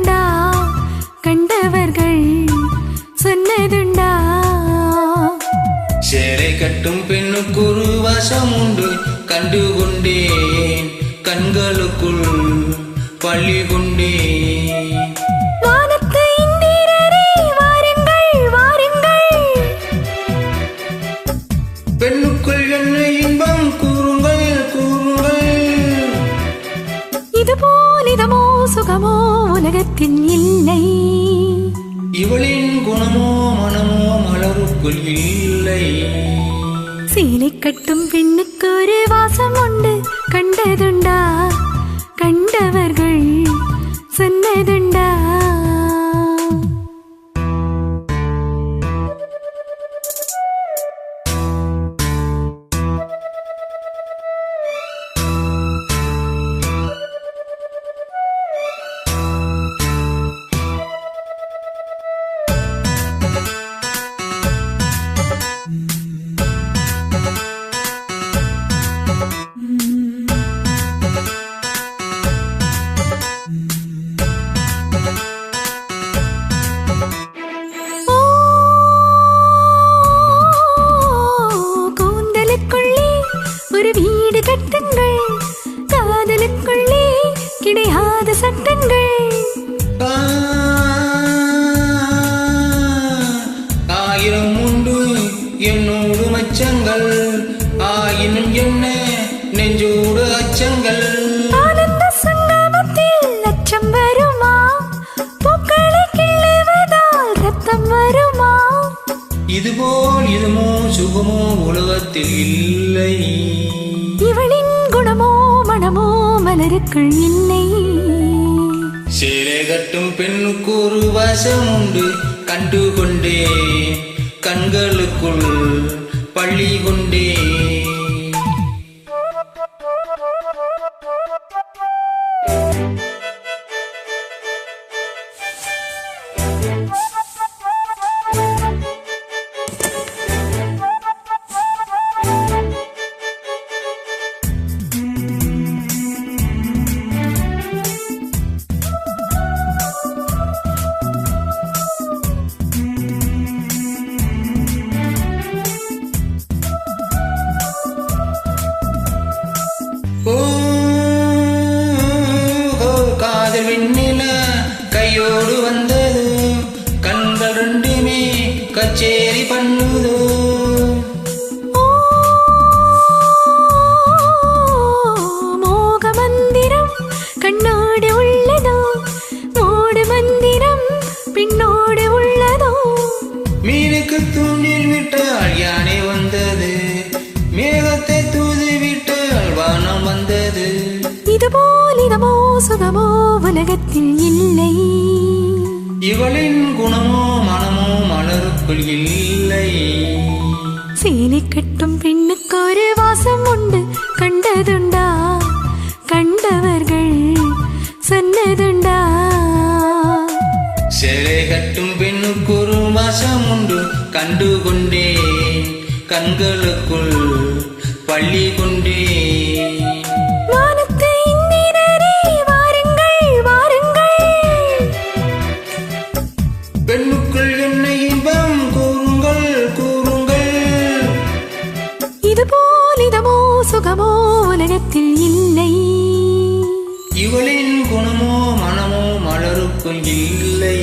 கண்டதுண்டா கண்டவர்கள் சொன்னதுண்டா சேலை கட்டும் பெண்ணுக்கு ஒரு வாசம் உண்டு கண்டுகொண்டேன் கண்களுக்குள் பள்ளி கொண்டேன் வானத்து இந்திரரே வாருங்கள் வாருங்கள் பெண்ணுக்குள் என்ன இன்பம் கூறுங்கள் கூறுங்கள் இதுபோல் இதமோ சுகமோ உலகத்தில் இல்லை இவளின் குணமோ மனமோ மலருக்குள் இல்லை சேலை கட்டும் பெண்ணுக்கு ஒரு வாசம் உண்டு கண்டதுண்டா கண்டவர்கள் சொன்னதுண்டா ஒரு வீடு கட்டுங்கள் காதலுக்குள்ளே கிடையாத சட்டங்கள் ஆயிரம் உண்டு என்னோடு மச்சங்கள் ஆயினும் என்ன நெஞ்சோடு அச்சங்கள் ஆனந்த சங்கமத்தில் அச்சம் வருமா பூக்களை கிள்ளுவதால் ரத்தம் வருமா இதுபோல் இதுமோ சுகமோ உலகத்தில் இல்லை இவளின் குணமோ மனமோ மலருக்குள் இல்லை சேலை கட்டும் பெண்ணுக்கு ஒரு வாசம் உண்டு கண்டுகொண்டேன் கண்களுக்குள் பள்ளி கொண்டேன் காதல் வெண்ணில கையோடு வந்தது கண்கள் ரெண்டுமே கச்சேரி பண்ணுது மோக மந்திரம் கண்ணோடு உள்ளதோ மோடு மந்திரம் பின்னோடு உள்ளதோ மீனுக்கு தூண்டில் விட்டால் யானை வந்தது மேகத்தை தூது விட்டால் வானம் வந்தது இதுபோல் இதமோ சுகமோ உலகத்தில் இல்லை இவளின் குணமோ மனமோ மலருக்குள் இல்லை சேலை கட்டும் பெண்ணுக்கு ஒரு வாசம் உண்டு கண்டதுண்டா கண்டவர்கள் சொன்னதுண்டா சேலை கட்டும் பெண்ணுக்கு ஒரு வாசம் உண்டு கண்டுகொண்டேன் கண்களுக்குள் பள்ளி கொண்டேன் வானத்து இந்திரரே வாருங்கள் வாருங்கள் பெண்ணுக்குள் என்ன இன்பம் கூறுங்கள் கூறுங்கள் இதுபோல் இதமோ சுகமோ உலகத்தில் இல்லை இவளின் குணமோ மனமோ மலருக்குள் இல்லை